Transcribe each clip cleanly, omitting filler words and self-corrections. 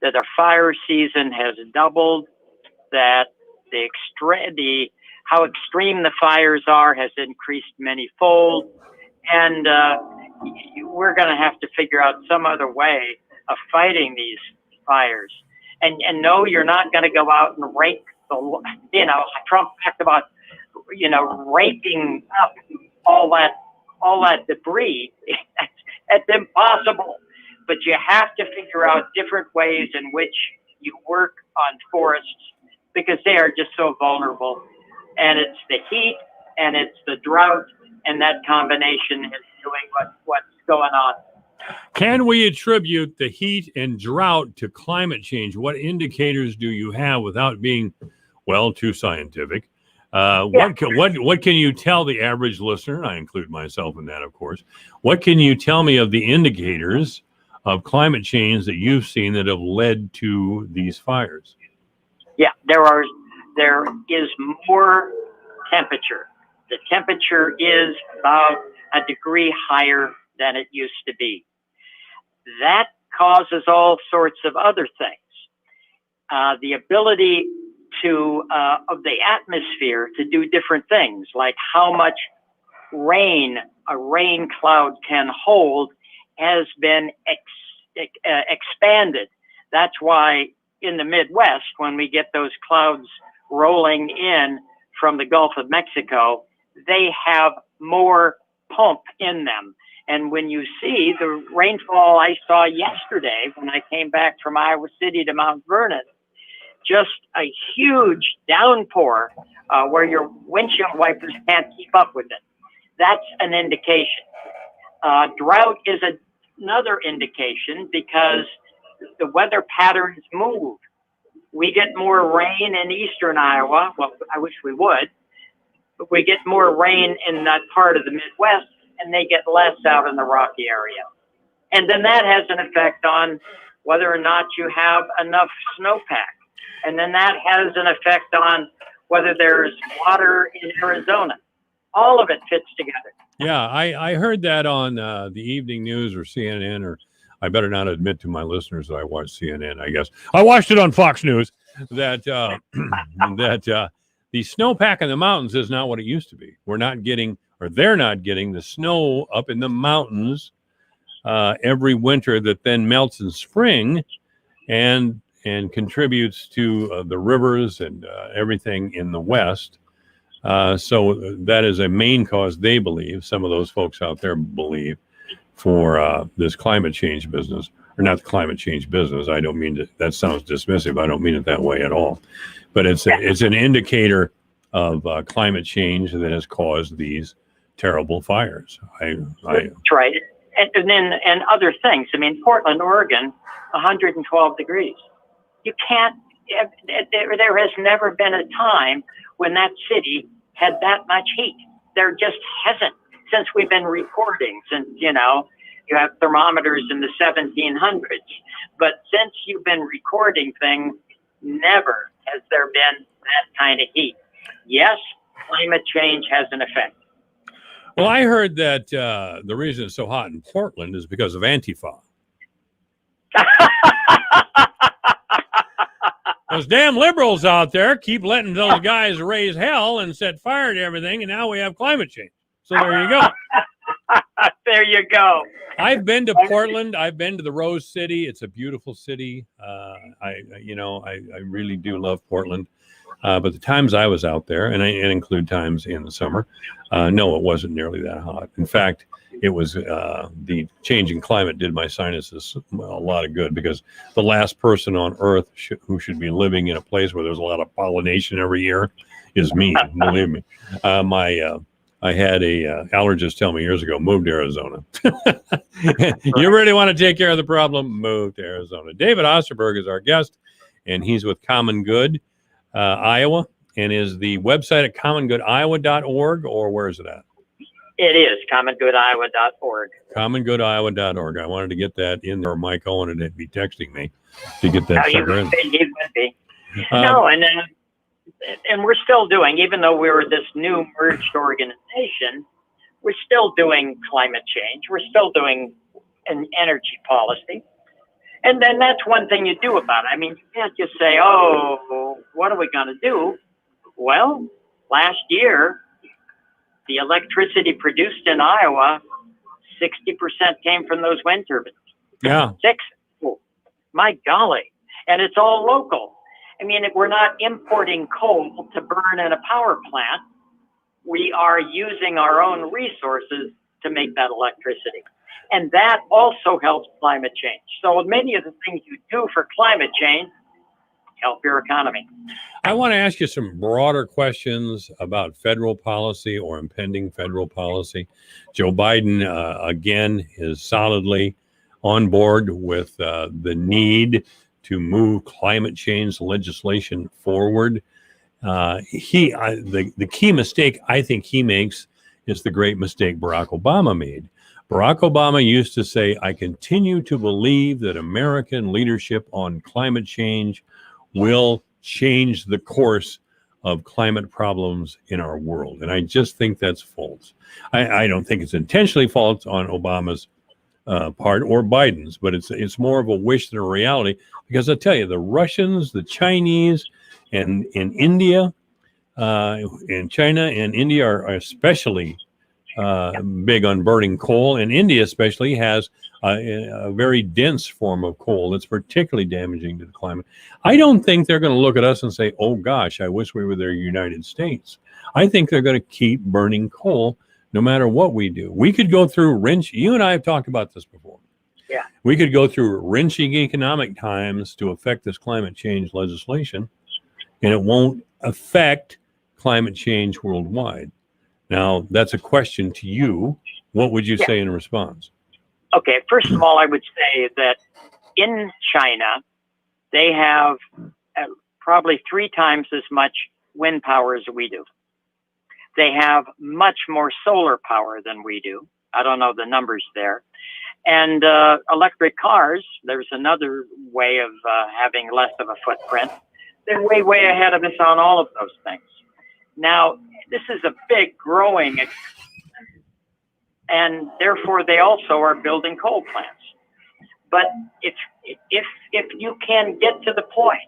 that our fire season has doubled, that how extreme the fires are has increased many-fold, and we're going to have to figure out some other way of fighting these fires. And no, you're not going to go out and rake Trump talked about, raking up all that debris. That's impossible. But you have to figure out different ways in which you work on forests, because they are just so vulnerable. And it's the heat and it's the drought, and that combination is doing what's going on. Can we attribute the heat and drought to climate change? What indicators do you have, without being, too scientific? What can you tell the average listener? I include myself in that, of course. What can you tell me of the indicators of climate change that you've seen that have led to these fires? Yeah, there is more temperature. The temperature is about a degree higher than it used to be. That causes all sorts of other things. The ability of the atmosphere to do different things, like how much rain a rain cloud can hold, has been expanded. That's why in the Midwest, when we get those clouds rolling in from the Gulf of Mexico, they have more pump in them. And when you see the rainfall I saw yesterday when I came back from Iowa City to Mount Vernon, just a huge downpour where your windshield wipers can't keep up with it. That's an indication. Drought is another indication, because the weather patterns move. We get more rain in eastern Iowa. Well, I wish we would. But we get more rain in that part of the Midwest, and they get less out in the Rocky area. And then that has an effect on whether or not you have enough snowpack. And then that has an effect on whether there's water in Arizona. All of it fits together. Yeah, I heard that on the evening news or CNN, or I better not admit to my listeners that I watch CNN, I guess. I watched it on Fox News, that the snowpack in the mountains is not what it used to be. They're not getting the snow up in the mountains every winter that then melts in spring and contributes to the rivers and everything in the West. So that is a main cause, they believe, some of those folks out there believe, for this climate change business. Or not the climate change business. I don't mean to, that sounds dismissive. I don't mean it that way at all. But it's an indicator of climate change that has caused these terrible fires. That's right. And other things. I mean, Portland, Oregon, 112 degrees. You can't, there has never been a time when that city had that much heat. There just hasn't, since we've been recording, since, you have thermometers in the 1700s. But since you've been recording things, never has there been that kind of heat. Yes, climate change has an effect. Well, I heard that the reason it's so hot in Portland is because of Antifa. Those damn liberals out there keep letting those guys raise hell and set fire to everything, and now we have climate change. So there you go. There you go. I've been to Portland. I've been to the Rose City. It's a beautiful city. I really do love Portland. But the times I was out there, and I include times in the summer, no, it wasn't nearly that hot. In fact, it was the changing climate did my sinuses a lot of good, because the last person on Earth who should be living in a place where there's a lot of pollination every year is me. Believe me. I had a allergist tell me years ago, move to Arizona. You really want to take care of the problem? Move to Arizona. David Osterberg is our guest, and he's with Common Good Iowa, and is the website at commongoodiowa.org, or where is it at? It is commongoodiowa.org. Commongoodiowa.org. I wanted to get that in there. Mike Owen would be texting me to get that sucker in. He would be. And we're still doing, even though we were this new merged organization, we're still doing climate change. We're still doing an energy policy. And then that's one thing you do about it. I mean, you can't just say, oh, what are we going to do? Well, last year, the electricity produced in Iowa, 60% came from those wind turbines. Yeah. Oh, my golly. And it's all local. I mean, we're not importing coal to burn in a power plant. We are using our own resources to make that electricity. And that also helps climate change. So many of the things you do for climate change help your economy. I want to ask you some broader questions about federal policy or impending federal policy. Joe Biden, again, is solidly on board with the need to move climate change legislation forward. The key mistake I think he makes is the great mistake Barack Obama made. Barack Obama used to say, I continue to believe that American leadership on climate change will change the course of climate problems in our world. And I just think that's false. I don't think it's intentionally false on Obama's part or Biden's, but it's more of a wish than a reality. Because I tell you, the Russians, the Chinese, and in India, and China and India are especially big on burning coal, and India especially has a very dense form of coal that's particularly damaging to the climate. I don't think they're going to look at us and say, oh gosh, I wish we were the United States. I think they're going to keep burning coal no matter what we do. We could go through you and I have talked about this before. Yeah. We could go through wrenching economic times to affect this climate change legislation, and it won't affect climate change worldwide. Now, that's a question to you. What would you say in response? Okay, first of all, I would say that in China, they have probably 3 times as much wind power as we do. They have much more solar power than we do. I don't know the numbers there. And electric cars, there's another way of having less of a footprint. They're way, way ahead of us on all of those things. Now, this is a big growing, and therefore they also are building coal plants. But if you can get to the point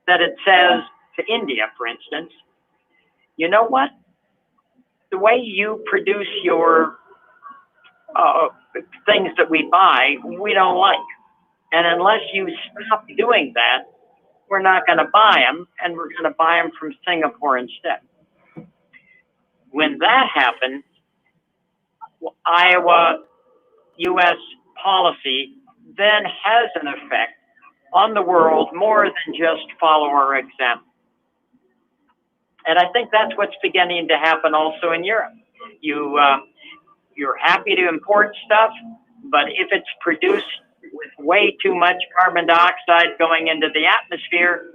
that it says to India, for instance, you know what? The way you produce your things that we buy, we don't like. And unless you stop doing that, we're not going to buy them, and we're going to buy them from Singapore instead. When that happens, Iowa U.S. policy then has an effect on the world more than just follow our example. And I think that's what's beginning to happen also in Europe. You're happy to import stuff, but if it's produced with way too much carbon dioxide going into the atmosphere,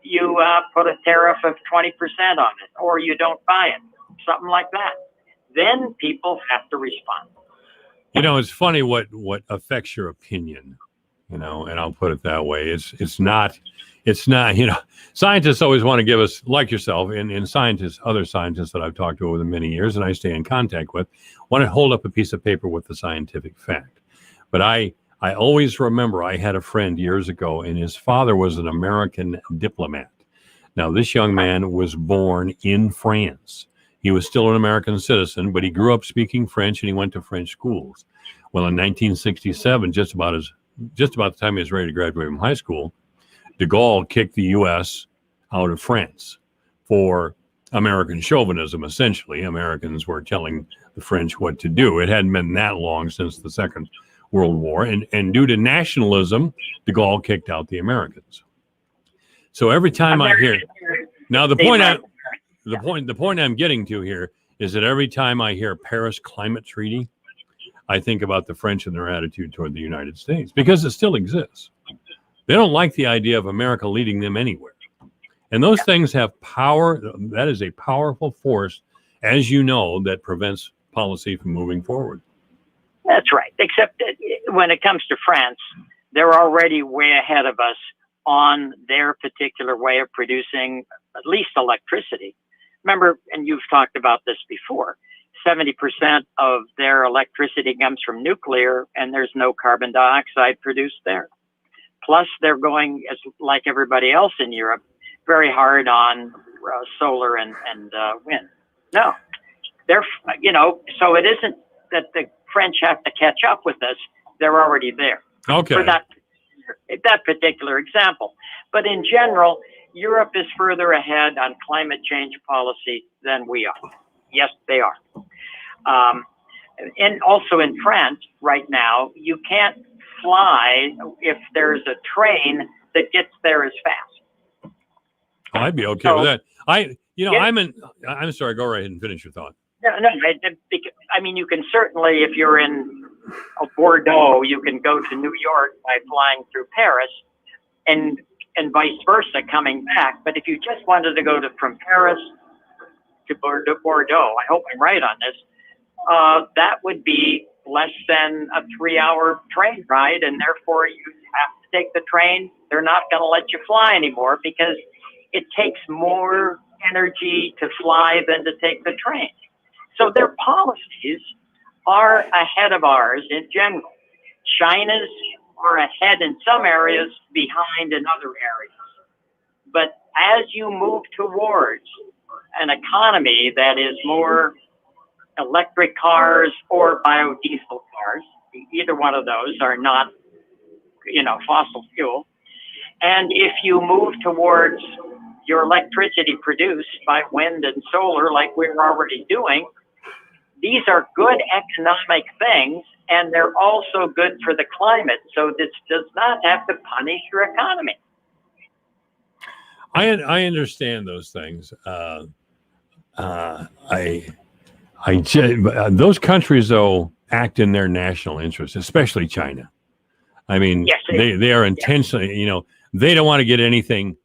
you put a tariff of 20% on it, or you don't buy it, something like that. Then people have to respond. You know, it's funny what affects your opinion, you know, and I'll put it that way. It's not, you know, scientists always want to give us, like yourself, and scientists, other scientists that I've talked to over the many years and I stay in contact with, want to hold up a piece of paper with the scientific fact. But I always remember I had a friend years ago, and his father was an American diplomat. Now, this young man was born in France. He was still an American citizen, but he grew up speaking French, and he went to French schools. Well, in 1967, just about the time he was ready to graduate from high school, de Gaulle kicked the U.S. out of France for American chauvinism, essentially. Americans were telling the French what to do. It hadn't been that long since the Second World War, and due to nationalism, de Gaulle kicked out the Americans. So every time I hear, now the point I'm getting to here is that every time I hear Paris Climate Treaty, I think about the French and their attitude toward the United States, because it still exists. They don't like the idea of America leading them anywhere. And those things have power. That is a powerful force, as you know, that prevents policy from moving forward. That's right. Except that when it comes to France, they're already way ahead of us on their particular way of producing at least electricity. Remember, and you've talked about this before, 70% of their electricity comes from nuclear, and there's no carbon dioxide produced there. Plus, they're going, as like everybody else in Europe, very hard on solar and wind. No, they're, so it isn't that the French have to catch up with us. They're already there. Okay. For that particular example. But in general, Europe is further ahead on climate change policy than we are. Yes, they are. And also in France right now, you can't fly if there's a train that gets there as fast. I'd be okay with that. Yeah. I'm sorry, go right ahead and finish your thought. No, I mean, you can certainly, if you're in Bordeaux, you can go to New York by flying through Paris and vice versa coming back. But if you just wanted to go from Paris to Bordeaux, I hope I'm right on this, that would be less than a 3-hour train ride, and therefore you have to take the train. They're not going to let you fly anymore because it takes more energy to fly than to take the train. So their policies are ahead of ours in general. China's are ahead in some areas, behind in other areas. But as you move towards an economy that is more electric cars or biodiesel cars, either one of those are not, fossil fuel. And if you move towards your electricity produced by wind and solar, like we're already doing, these are good economic things, and they're also good for the climate. So this does not have to punish your economy. I understand those things. Those countries though act in their national interest, especially China. I mean, yes, they are intentionally, they don't want to get anything.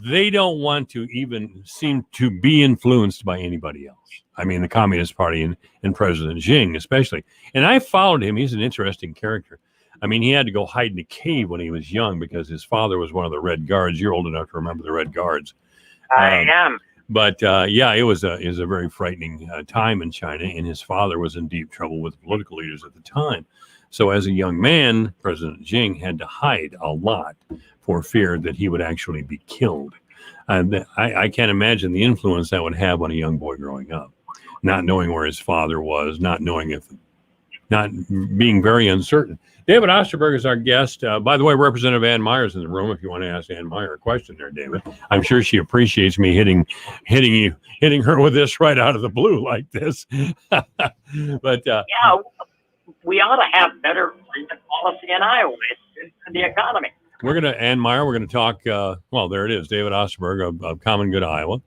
They don't want to even seem to be influenced by anybody else. I mean, the Communist Party and President Xi especially. And I followed him. He's an interesting character. I mean, he had to go hide in a cave when he was young because his father was one of the Red Guards. You're old enough to remember the Red Guards. I am. But it was a very frightening time in China, and his father was in deep trouble with political leaders at the time. So as a young man, President Xi had to hide a lot for fear that he would actually be killed. I can't imagine the influence that would have on a young boy growing up, not knowing where his father was, not being very uncertain. David Osterberg is our guest. By the way, Representative Ann Meyer's in the room. If you want to ask Ann Meyer a question there, David, I'm sure she appreciates me hitting her with this right out of the blue like this. But yeah, we ought to have better policy in Iowa for the economy. Ann Meyer, we're going to talk, there it is, David Osterberg of Common Good Iowa.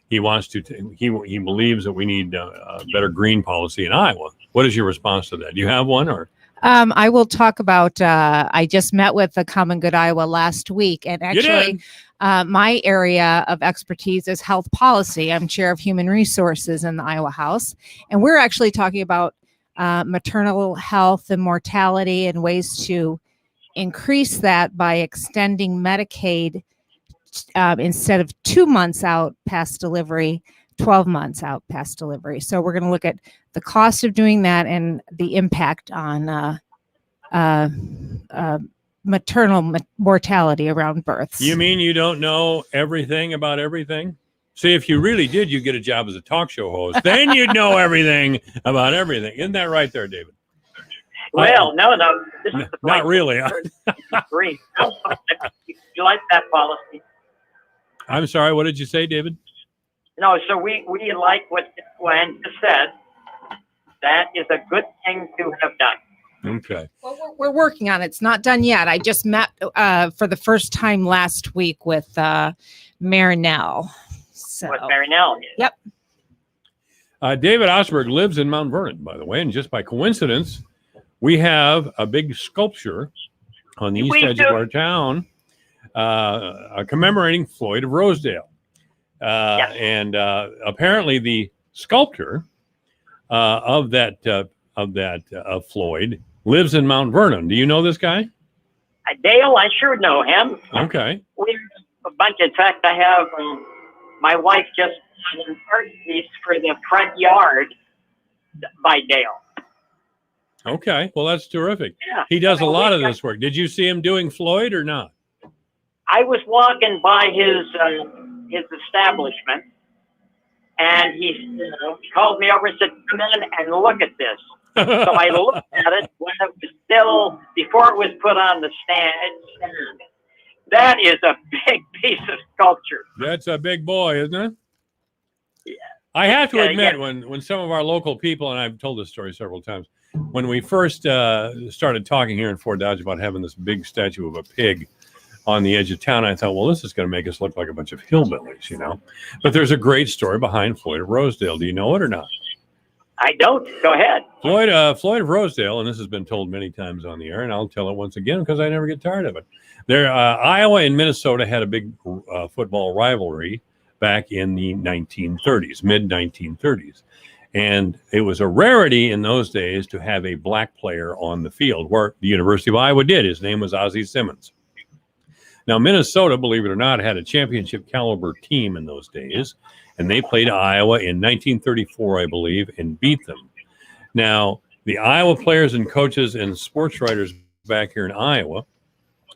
He wants to, he believes that we need a better green policy in Iowa. What is your response to that? Do you have one or? I will talk about, I just met with the Common Good Iowa last week, and actually my area of expertise is health policy. I'm chair of human resources in the Iowa House, and we're actually talking about maternal health and mortality and ways to increase that by extending Medicaid instead of 2 months out past delivery, 12 months out past delivery. So we're going to look at the cost of doing that and the impact on maternal mortality around births. You mean you don't know everything about everything? See, if you really did, you'd get a job as a talk show host. Then you'd know everything about everything. Isn't that right there, David? Well, no. This is the not really. Green. You like that policy? I'm sorry. What did you say, David? No. So we like what Glenn just said. That is a good thing to have done. Okay. Well, we're working on it. It's not done yet. I just met for the first time last week with Mayor Nell. With Mayor Nell. Yep. David Osterberg lives in Mount Vernon, by the way, and just by coincidence, we have a big sculpture on the east edge of our town commemorating Floyd of Rosedale. Yes. And apparently the sculptor of Floyd lives in Mount Vernon. Do you know this guy? Dale, I sure know him. Okay. We have a bunch. In fact, I have my wife just did an art piece for the front yard by Dale. Okay. Well, that's terrific. Yeah. He does a lot of this work. Did you see him doing Floyd or not? I was walking by his establishment, and he called me over and said, "Come in and look at this." So I looked at it when it was still, before it was put on the stand. That is a big piece of sculpture. That's a big boy, isn't it? Yeah. I have to admit, yeah. when some of our local people, and I've told this story several times, when we first started talking here in Fort Dodge about having this big statue of a pig on the edge of town, I thought, well, this is going to make us look like a bunch of hillbillies, you know. But there's a great story behind Floyd of Rosedale. Do you know it or not? I don't. Go ahead. Floyd of Rosedale, and this has been told many times on the air, and I'll tell it once again because I never get tired of it. Iowa and Minnesota had a big football rivalry back in the 1930s, mid-1930s. And it was a rarity in those days to have a black player on the field, where the University of Iowa did. His name was Ozzie Simmons. Now, Minnesota, believe it or not, had a championship caliber team in those days, and they played Iowa in 1934, I believe, and beat them. Now, the Iowa players and coaches and sports writers back here in Iowa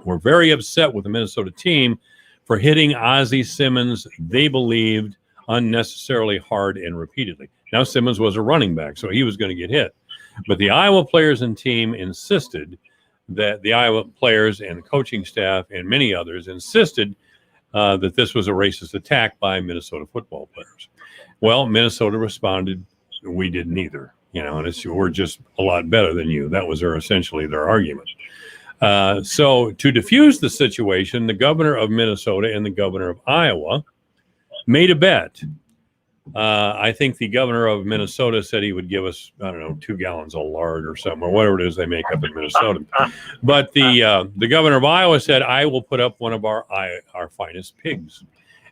were very upset with the Minnesota team for hitting Ozzie Simmons, they believed, unnecessarily hard and repeatedly. Now, Simmons was a running back, so he was going to get hit. But the Iowa players and team insisted that the Iowa players and the coaching staff and many others insisted that this was a racist attack by Minnesota football players. Well, Minnesota responded, we didn't either, you know, and we're just a lot better than you. That was essentially their argument. So to diffuse the situation, the governor of Minnesota and the governor of Iowa made a bet. I think the governor of Minnesota said he would give us, 2 gallons of lard or something, or whatever it is they make up in Minnesota. But the governor of Iowa said, I will put up one of our finest pigs.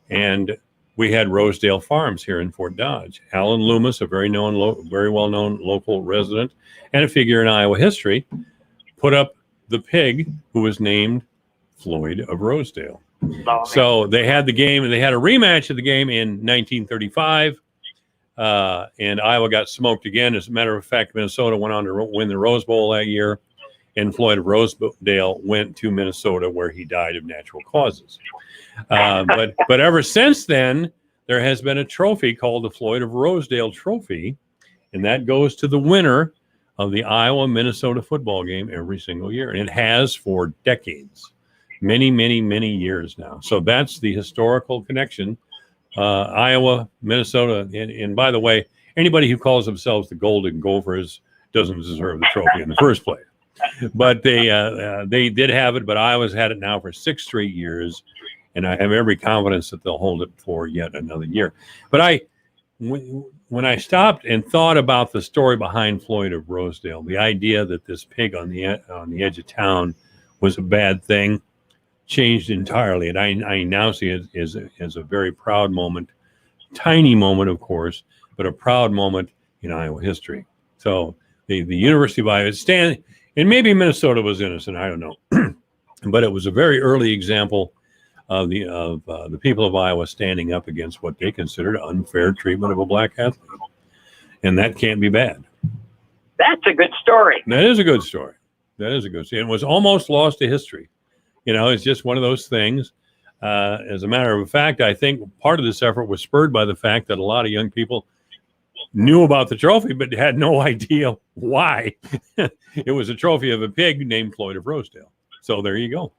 And we had Rosedale Farms here in Fort Dodge. Alan Loomis, a very well-known local resident and a figure in Iowa history, put up the pig who was named Floyd of Rosedale. So they had the game, and they had a rematch of the game in 1935, and Iowa got smoked again. As a matter of fact, Minnesota went on to win the Rose Bowl that year, and Floyd of Rosedale went to Minnesota, where he died of natural causes. But ever since then, there has been a trophy called the Floyd of Rosedale Trophy, and that goes to the winner of the Iowa-Minnesota football game every single year, and it has for decades. Many, many, many years now. So that's the historical connection. Iowa, Minnesota, and by the way, anybody who calls themselves the Golden Gophers doesn't deserve the trophy in the first place. But they did have it, but Iowa's had it now for 6 straight years, and I have every confidence that they'll hold it for yet another year. But when I stopped and thought about the story behind Floyd of Rosedale, the idea that this pig on the edge of town was a bad thing, changed entirely, and I now see it as a very proud moment, tiny moment, of course, but a proud moment in Iowa history. So the University of Iowa and maybe Minnesota was innocent, I don't know, but it was a very early example of the people of Iowa standing up against what they considered unfair treatment of a black athlete, and that can't be bad. That's a good story. That is a good story. It was almost lost to history. You know, it's just one of those things. As a matter of fact, I think part of this effort was spurred by the fact that a lot of young people knew about the trophy, but had no idea why. It was a trophy of a pig named Floyd of Rosedale. So there you go.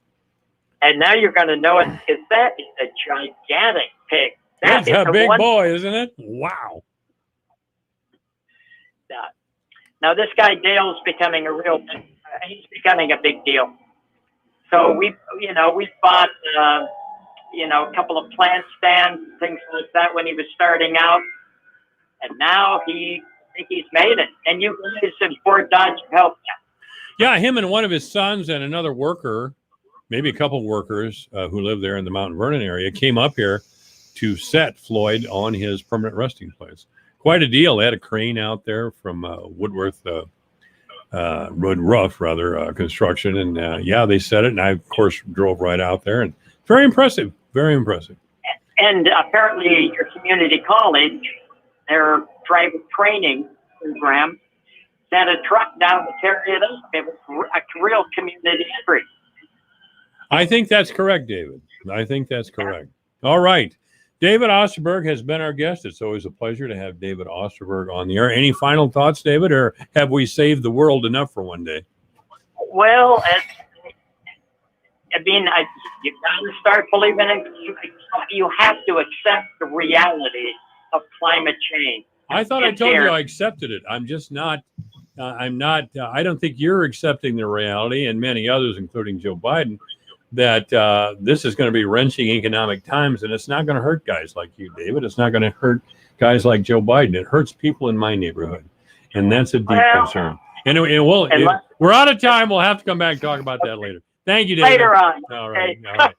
And now you're going to know it, because that is a gigantic pig. That's a big boy, isn't it? Wow. Now this guy Dale's becoming he's becoming a big deal. So we bought, a couple of plant stands, things like that when he was starting out. And now I think he's made it. And you guys in Fort Dodge helped him. Yeah, him and one of his sons and another worker, maybe a couple of workers who live there in the Mount Vernon area, came up here to set Floyd on his permanent resting place. Quite a deal. They had a crane out there from Woodruff Construction, and they set it, and I of course drove right out there, and very impressive. And apparently your community college, their driver training program, sent a truck down to carry it up. It was a real community street. I think that's correct, David. I think that's correct. All right. David Osterberg has been our guest. It's always a pleasure to have David Osterberg on the air. Any final thoughts, David, or have we saved the world enough for one day? Well, I mean, you got to start believing it. You have to accept the reality of climate change. I thought I told you I accepted it. I'm just not. I'm not. I don't think you're accepting the reality, and many others, including Joe Biden, that this is going to be wrenching economic times, and it's not going to hurt guys like you, David. It's not going to hurt guys like Joe Biden. It hurts people in my neighborhood, and that's a deep concern. And we're out of time. We'll have to come back and talk about that later. Thank you, David. Later on. All right. All right.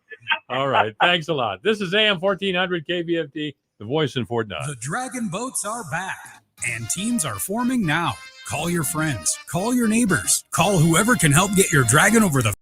All right. Thanks a lot. This is AM 1400 KBFT, the voice in Fort Dodge. The Dragon boats are back, and teams are forming now. Call your friends. Call your neighbors. Call whoever can help get your Dragon over the